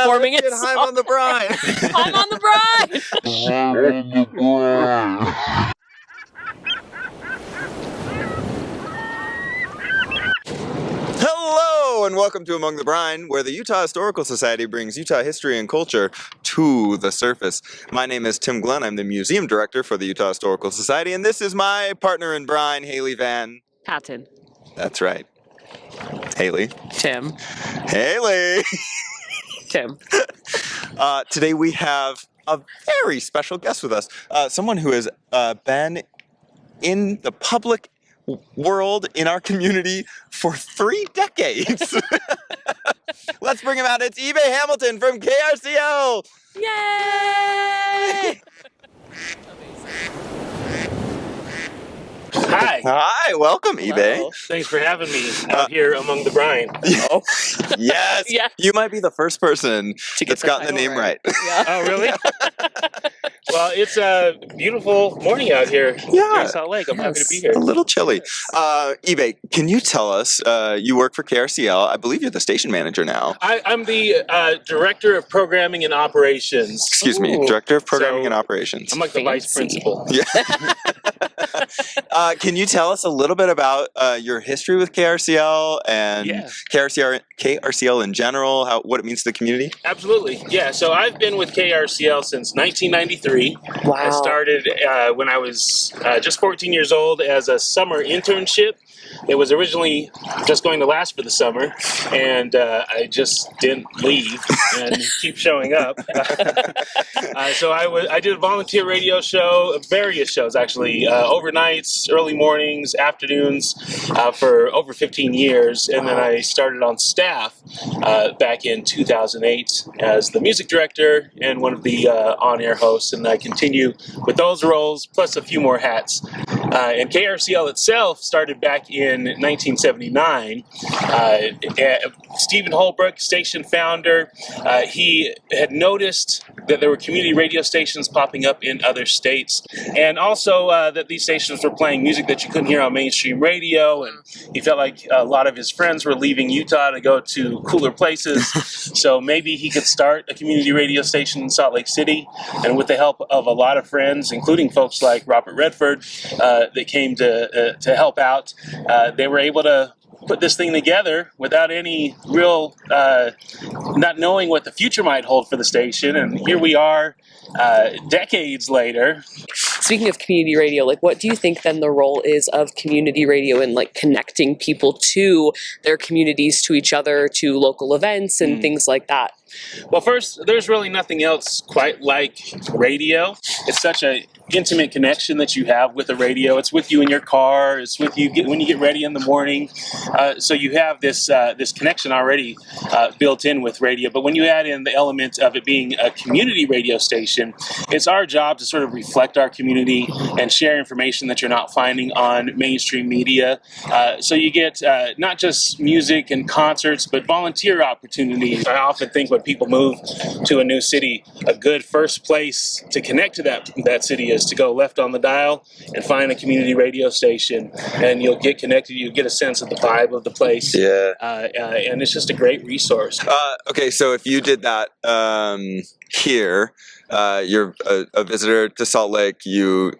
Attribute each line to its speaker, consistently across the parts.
Speaker 1: performing it.
Speaker 2: I'm on the brine.
Speaker 1: I'm on the brine.
Speaker 2: Hello and welcome to Among the Brine, where the Utah Historical Society brings Utah history and culture to the surface. My name is Tim Glenn. I'm the museum director for the Utah Historical Society, and this is my partner in brine, Haille
Speaker 1: VanPatten.
Speaker 2: That's right. Haille.
Speaker 1: Tim.
Speaker 2: Haille.
Speaker 1: Tim.
Speaker 2: Today we have a very special guest with us. Someone who has been in the public world in our community for 3 decades. Let's bring him out. It's eBay Hamilton from KRCL.
Speaker 1: Yay!
Speaker 3: Hi.
Speaker 2: Hi, welcome, eBay.
Speaker 1: Hello.
Speaker 3: Thanks for having me out here among the brine.
Speaker 1: Oh.
Speaker 2: Yes.
Speaker 1: Yes.
Speaker 2: You might be the first person that's gotten the name right.
Speaker 1: Yeah.
Speaker 3: Oh, really? Well, it's a beautiful morning out here
Speaker 2: Yeah.
Speaker 3: in Salt Lake. I'm happy to be
Speaker 2: A
Speaker 3: here.
Speaker 2: little chilly. eBay, can you tell us, you work for KRCL. I believe you're the station manager now.
Speaker 3: I'm the Director of Programming and Operations.
Speaker 2: Excuse me,
Speaker 1: Ooh.
Speaker 2: Director of Programming
Speaker 3: So,
Speaker 2: and Operations.
Speaker 3: I'm like the Vice
Speaker 1: Fancy.
Speaker 3: Principal.
Speaker 2: Yeah. Can you tell us a little bit about your history with KRCL and
Speaker 3: Yeah.
Speaker 2: KRCL in general, what it means to the community?
Speaker 3: Absolutely. Yeah, so I've been with KRCL since 1993.
Speaker 1: Wow.
Speaker 3: I started when I was just 14 years old as a summer internship. It was originally just going to last for the summer, and I just didn't leave and keep showing up. So I did a volunteer radio show, various shows actually, overnights, early mornings, afternoons, for over 15 years, and then I started on staff back in 2008 as the music director and one of the on-air hosts, and I continue with those roles plus a few more hats. And KRCL itself started back in 1979. Stephen Holbrook, station founder, he had noticed that there were community radio stations popping up in other states, and also that these stations were playing music that you couldn't hear on mainstream radio, and he felt like a lot of his friends were leaving Utah to go to cooler places, so maybe he could start a community radio station in Salt Lake City. And with the help of a lot of friends, including folks like Robert Redford, that came to help out, they were able to put this thing together without any real, not knowing what the future might hold for the station. And here we are, decades later.
Speaker 1: Speaking of community radio, like, what do you think then the role is of community radio in like connecting people to their communities, to each other, to local events and things like that?
Speaker 3: Well, first, there's really nothing else quite like radio. It's such an intimate connection that you have with the radio. It's with you in your car. It's with you when you get ready in the morning. So you have this connection already built in with radio. But when you add in the element of it being a community radio station, it's our job to sort of reflect our community and share information that you're not finding on mainstream media. So you get not just music and concerts, but volunteer opportunities. I often think when people move to a new city, a good first place to connect to that city is to go left on the dial and find a community radio station, and you'll get connected. You get a sense of the vibe of the place.
Speaker 2: Yeah.
Speaker 3: And it's just a great resource.
Speaker 2: Okay, so if you did that here, you're a visitor to Salt Lake, you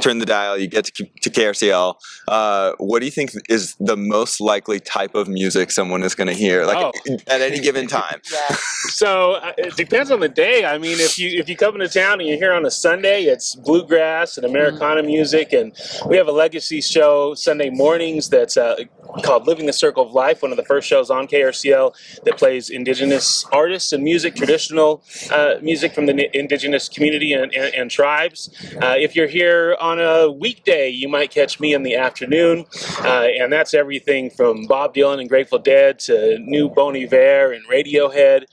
Speaker 2: turn the dial, you get to KRCL. What do you think is the most likely type of music someone is going to hear, like at any given time?
Speaker 1: Yeah.
Speaker 3: So it depends on the day. I mean, if you come into town and you're here on a Sunday, it's bluegrass and Americana music, and we have a legacy show Sunday mornings that's called Living the Circle of Life, one of the first shows on KRCL that plays indigenous artists and music, traditional music from the indigenous community and tribes. If you're here on a weekday, you might catch me in the afternoon, and that's everything from Bob Dylan and Grateful Dead to New Bon Iver and Radiohead.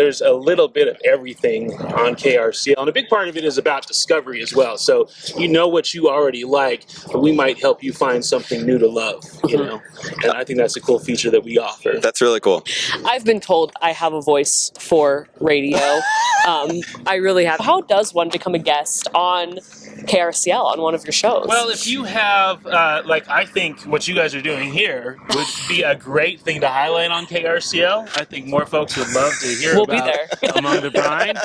Speaker 3: There's a little bit of everything on KRCL, and a big part of it is about discovery as well. So you know what you already like, but we might help you find something new to love, and I think that's a cool feature that we offer.
Speaker 2: That's really cool.
Speaker 1: I've been told I have a voice for radio. I really have. How does one become a guest on KRCL on one of your shows?
Speaker 3: Well, if you have, I think what you guys are doing here would be a great thing to highlight on KRCL. I think more folks would love to hear
Speaker 1: We'll
Speaker 3: about
Speaker 1: be there.
Speaker 3: Among the Brine.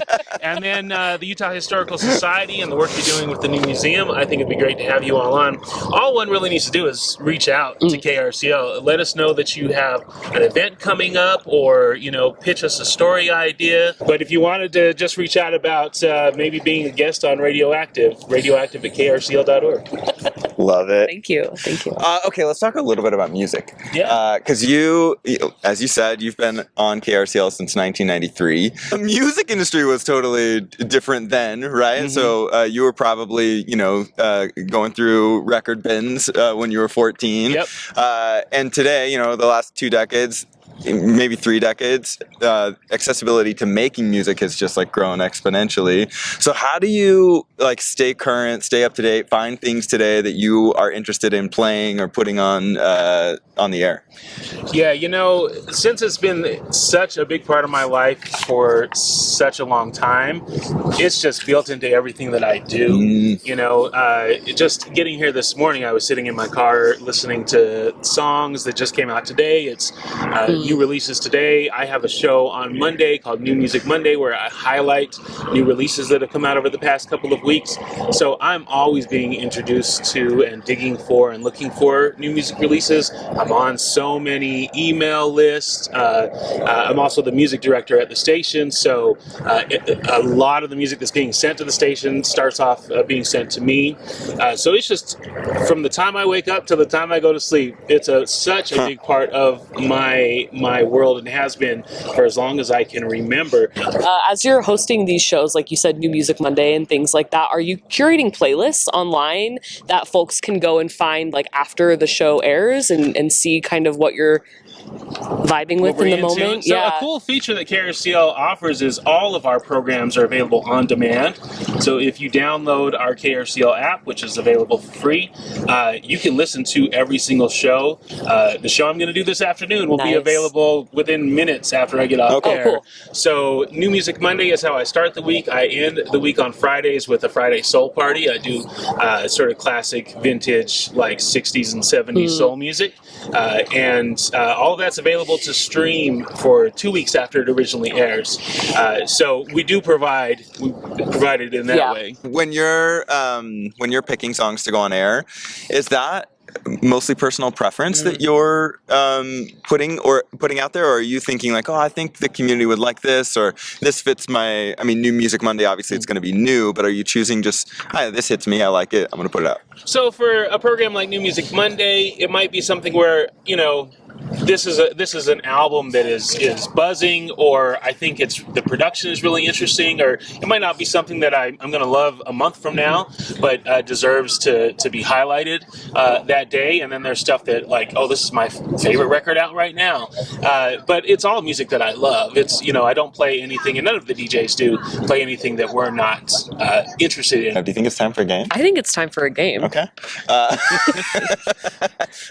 Speaker 3: And then the Utah Historical Society and the work you're doing with the new museum, I think it'd be great to have you all on. All one really needs to do is reach out to KRCL. Let us know that you have an event coming up, or, pitch us a story idea. But if you wanted to just reach out about maybe being a guest on Radioactive at krcl.org.
Speaker 2: Love it.
Speaker 1: Thank you.
Speaker 2: Okay, let's talk a little bit about music.
Speaker 3: Yeah.
Speaker 2: Because you, as you said, you've been on KRCL since 1993. The music industry was totally different then, right?
Speaker 3: Mm-hmm.
Speaker 2: So you were probably, going through record bins when you were 14.
Speaker 3: Yep.
Speaker 2: And today, the last 2 decades, maybe 3 decades, accessibility to making music has just grown exponentially. So how do you stay current, stay up to date, find things today that you are interested in playing or putting on the air?
Speaker 3: Yeah, since it's been such a big part of my life for such a long time, it's just built into everything that I do. Just getting here this morning, I was sitting in my car listening to songs that just came out today. It's new releases today. I have a show on Monday called New Music Monday where I highlight new releases that have come out over the past couple of weeks. So I'm always being introduced to and digging for and looking for new music releases. I'm on so many email lists. I'm also the music director at the station, so a lot of the music that's being sent to the station starts off being sent to me. So it's just from the time I wake up to the time I go to sleep, it's such a big part of my world, and has been for as long as I can remember.
Speaker 1: As you're hosting these shows, like you said, New Music Monday and things like that, are you curating playlists online that folks can go and find after the show airs and see kind of what you're vibing with in the moment?
Speaker 3: So a cool feature that KRCL offers is all of our programs are available on demand. So if you download our KRCL app, which is available for free, you can listen to every single show. The show I'm going to do this afternoon will be available within minutes after I get off air.
Speaker 1: Cool.
Speaker 3: So New Music Monday is how I start the week. I end the week on Fridays with a Friday soul party. I do sort of classic vintage 60s and 70s soul music. And all of that's available to stream for 2 weeks after it originally airs. So we provide it in that way.
Speaker 2: When you're picking songs to go on air, is that mostly personal preference that you're putting out there, or are you thinking I think the community would like this, or this fits New Music Monday, obviously it's going to be new, but are you choosing just, this hits me, I like it, I'm going to put it out?
Speaker 3: So for a program like New Music Monday, it might be something where, this is an album that is buzzing, or I think the production is really interesting, or it might not be something that I'm going to love a month from now, but deserves to be highlighted that day. And then there's stuff that this is my favorite record out right now. But it's all music that I love. It's I don't play anything, and none of the DJs do play anything that we're not interested in.
Speaker 2: Do you think it's time for a game?
Speaker 1: I think it's time for a game.
Speaker 2: Okay.
Speaker 1: Do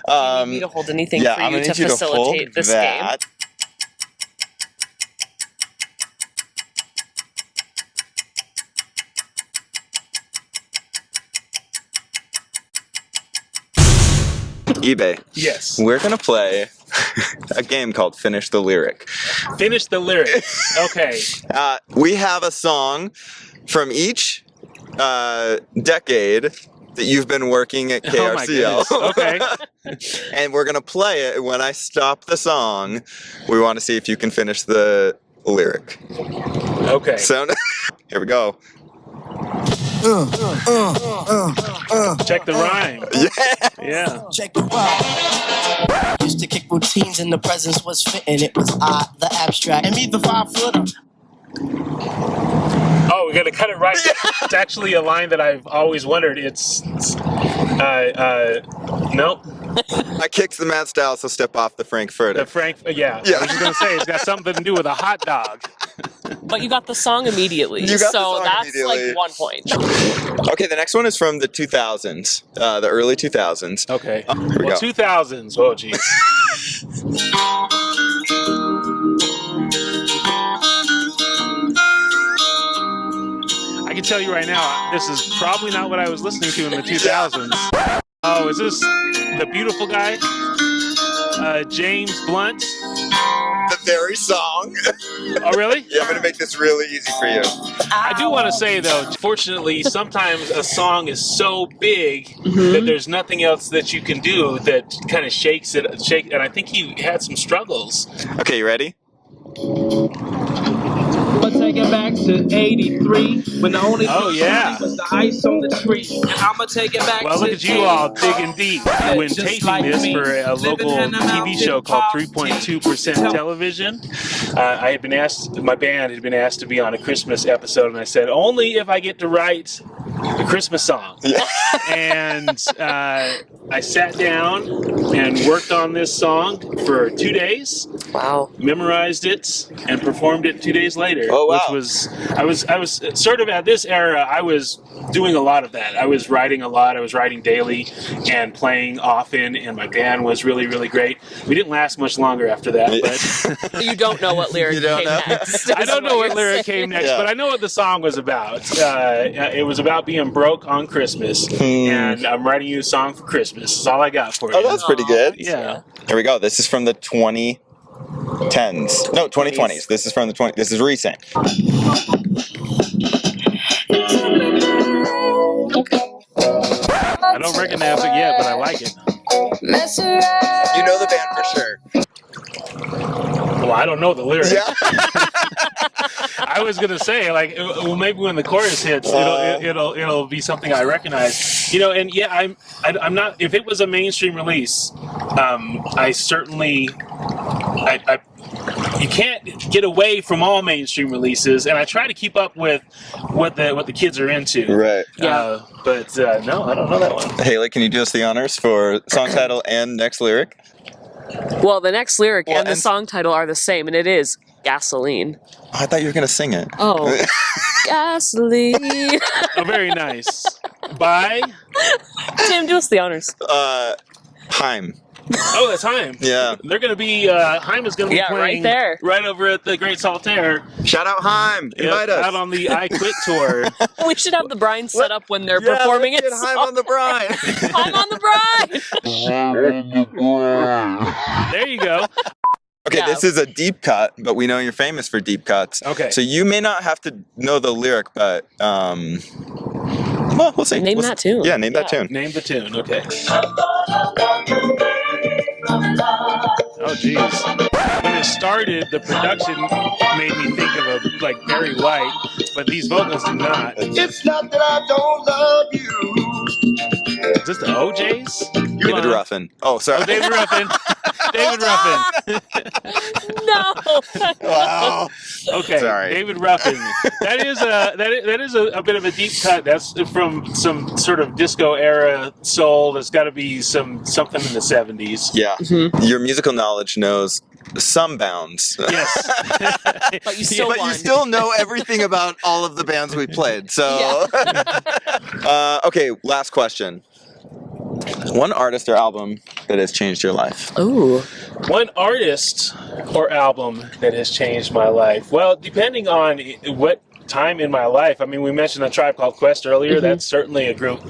Speaker 1: you need me to hold anything for you to facilitate this game?
Speaker 2: eBay.
Speaker 3: Yes.
Speaker 2: We're going to play a game called Finish the Lyric.
Speaker 3: Finish the lyric. Okay.
Speaker 2: We have a song from each decade that you've been working at KRCL.
Speaker 3: Oh okay.
Speaker 2: And we're going to play it. When I stop the song, we want to see if you can finish the lyric.
Speaker 3: Okay.
Speaker 2: So, here we go.
Speaker 3: Check the rhyme. Yeah.
Speaker 4: Check the rhyme. Used to kick routines and the presence was fitting. It was the abstract. And me, the 5-footer.
Speaker 3: Oh, we're gonna cut it right. It's actually a line that I've always wondered. Nope.
Speaker 2: I kicked the Matt style, so step off the Frankfurter.
Speaker 3: Yeah. I was just gonna say it's got something to do with a hot dog.
Speaker 1: But you got the song immediately, that's 1 point.
Speaker 2: Okay, the next one is from the 2000s, the early 2000s.
Speaker 3: Okay.
Speaker 2: Here we go.
Speaker 3: 2000s. Oh, geez. I can tell you right now, this is probably not what I was listening to in the 2000s. Oh, is this the beautiful guy? James Blunt?
Speaker 2: The very song.
Speaker 3: Oh, really?
Speaker 2: Yeah, I'm gonna make this really easy for you.
Speaker 3: I do want to say, though, fortunately, sometimes a song is so big that there's nothing else that you can do that kind of shakes it. And I think he had some struggles.
Speaker 2: Okay, you ready?
Speaker 5: But take it back to 83 when the only
Speaker 3: Oh, yeah.
Speaker 5: was the ice on the tree. And I'ma take it back
Speaker 3: Well,
Speaker 5: to
Speaker 3: look at you all digging deep when
Speaker 5: just
Speaker 3: taping
Speaker 5: like
Speaker 3: this
Speaker 5: me,
Speaker 3: for a
Speaker 5: living
Speaker 3: local
Speaker 5: in a
Speaker 3: TV
Speaker 5: mountain
Speaker 3: show called
Speaker 5: top
Speaker 3: 3.2% Television. I had been asked, my band had been asked to be on a Christmas episode, and I said, only if I get to write a Christmas song. And I sat down and worked on this song for 2 days.
Speaker 1: Wow.
Speaker 3: Memorized it and performed it 2 days later.
Speaker 2: Oh, wow.
Speaker 3: Which was I was sort of at this era. I was doing a lot of that. I was writing a lot. I was writing daily and playing often, and my band was really, really great. We didn't last much longer after that, but
Speaker 1: You don't know what lyric
Speaker 2: You don't
Speaker 1: came
Speaker 2: know?
Speaker 1: next.
Speaker 3: I don't know what
Speaker 1: you're
Speaker 3: lyric
Speaker 1: saying.
Speaker 3: came next,
Speaker 2: Yeah.
Speaker 3: but I know what the song was about. It was about being broke on Christmas, and I'm writing you a song for Christmas. That's all I got for you.
Speaker 2: Oh, that's pretty good.
Speaker 3: Yeah.
Speaker 2: Here we go. This is from the 2010s. No, 2020s. This is from the 20. This is recent.
Speaker 3: I don't recognize it yet, but I like it.
Speaker 2: You know the band for sure.
Speaker 3: Well, I don't know the lyrics.
Speaker 2: Yeah.
Speaker 3: I was gonna say, like, well, maybe when the chorus hits, it'll be something I recognize. You know, and yeah, I'm not. If it was a mainstream release, I certainly, you can't get away from all mainstream releases, and I try to keep up with what the kids are into.
Speaker 2: Right.
Speaker 1: Yeah.
Speaker 3: But no, I don't know that one.
Speaker 2: Haille, can you do us the honors for song title and next lyric?
Speaker 1: Well, the next lyric
Speaker 2: Well,
Speaker 1: and the
Speaker 2: and-
Speaker 1: song title are the same, and it is gasoline.
Speaker 2: Oh, I thought you were gonna sing it.
Speaker 1: Oh, gasoline.
Speaker 3: Oh, very nice. Bye.
Speaker 1: Tim, do us the honors.
Speaker 2: Haime.
Speaker 3: Oh, that's Haime.
Speaker 2: Yeah.
Speaker 3: They're gonna be Haime is gonna be
Speaker 1: Yeah, right
Speaker 3: playing
Speaker 1: there.
Speaker 3: right over at the Great Saltaire.
Speaker 2: Shout out Haime. Invite us.
Speaker 3: Out on the I Quit tour.
Speaker 1: We should have the Brine set up when they're performing it.
Speaker 2: Get Haime on the brine.
Speaker 1: I'm on the Brine.
Speaker 3: There you go.
Speaker 2: Okay,
Speaker 1: Yeah.
Speaker 2: this is a deep cut, but we know you're famous for deep cuts.
Speaker 3: Okay.
Speaker 2: So you may not have to know the lyric, but well, we'll see.
Speaker 1: Name
Speaker 2: We'll
Speaker 1: that
Speaker 2: see.
Speaker 1: tune.
Speaker 2: Yeah, name that tune.
Speaker 3: Name the tune. Okay. Oh, geez. When it started, the production made me think of like Barry White, but these vocals do not.
Speaker 6: It's not that I don't love you.
Speaker 3: Is this the OJs?
Speaker 2: David Ruffin. Oh, sorry.
Speaker 3: Oh, David Ruffin. David Ruffin.
Speaker 1: No.
Speaker 2: Wow.
Speaker 3: Okay,
Speaker 2: Sorry.
Speaker 3: David Ruffin. That is a bit of a deep cut. That's from some sort of disco era soul. There's got to be something in the 70s.
Speaker 2: Yeah. Your musical knowledge knows some bounds.
Speaker 3: Yes.
Speaker 1: But you still
Speaker 2: But
Speaker 1: won.
Speaker 2: you still know everything about all of the bands we played. So, okay, last question. One artist or album that has changed your life.
Speaker 1: Ooh.
Speaker 3: One artist or album that has changed my life. Well, depending on what time in my life. I mean, we mentioned A Tribe Called Quest earlier. That's certainly a group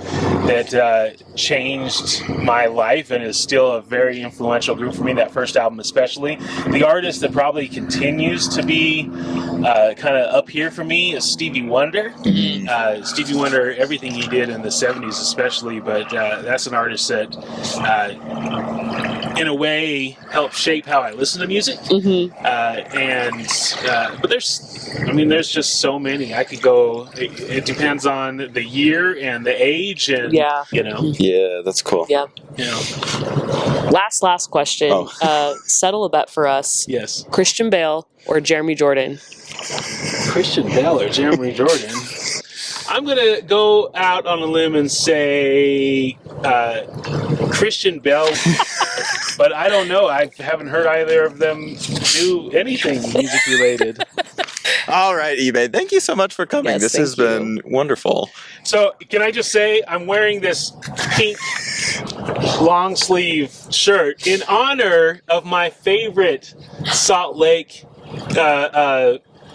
Speaker 3: that changed my life and is still a very influential group for me, that first album especially. The artist that probably continues to be kind of up here for me is Stevie Wonder. Stevie Wonder, everything he did in the 70s especially, but that's an artist that in a way helped shape how I listen to music. But there's just so many. I could go. It depends on the year and the age, and
Speaker 1: Yeah.
Speaker 2: Yeah, that's cool.
Speaker 1: Yeah.
Speaker 3: you know.
Speaker 1: Last question.
Speaker 2: Oh.
Speaker 1: Settle a bet for us.
Speaker 3: Yes.
Speaker 1: Christian Bale or Jeremy Jordan?
Speaker 3: Christian Bale or Jeremy Jordan. I'm gonna go out on a limb and say Christian Bale, but I don't know. I haven't heard either of them do anything music related.
Speaker 2: All right, eBay. Thank you so much for coming.
Speaker 1: Yes,
Speaker 2: this has
Speaker 1: thank
Speaker 2: been wonderful.
Speaker 3: So can I just say I'm wearing this pink long sleeve shirt in honor of my favorite Salt Lake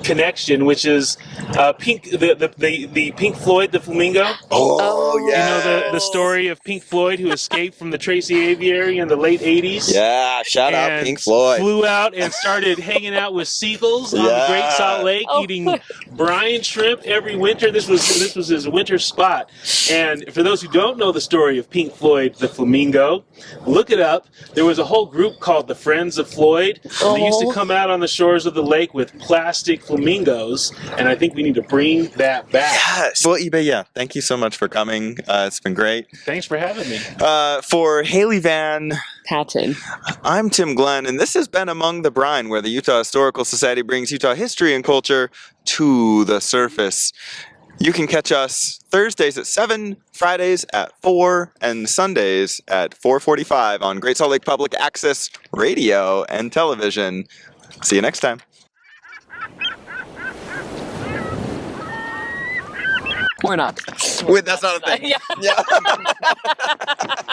Speaker 3: connection, which is the Pink Floyd, the Flamingo.
Speaker 2: Oh,
Speaker 3: You
Speaker 2: yeah.
Speaker 3: know the story of Pink Floyd who escaped from the Tracy Aviary in the late 80s.
Speaker 2: Yeah, shout out
Speaker 3: And
Speaker 2: Pink Floyd.
Speaker 3: flew out and started hanging out with seagulls on the Great Salt Lake, eating brine shrimp every winter. This was his winter spot. And for those who don't know the story of Pink Floyd, the Flamingo, look it up. There was a whole group called the Friends of Floyd. And they used to come out on the shores of the lake with plastic flamingos, and I think we need to bring that back.
Speaker 2: Yes. Well, eBay, yeah. Thank you so much for coming. It's been great.
Speaker 3: Thanks for having me.
Speaker 2: For Haille
Speaker 1: VanPatten,
Speaker 2: I'm Tim Glenn, and this has been Among the Brine, where the Utah Historical Society brings Utah history and culture to the surface. You can catch us Thursdays at 7, Fridays at 4, and Sundays at 4:45 on Great Salt Lake Public Access Radio and Television. See you next time.
Speaker 1: we're not.
Speaker 2: Wait, that's not a thing.
Speaker 1: Yeah.
Speaker 2: Yeah.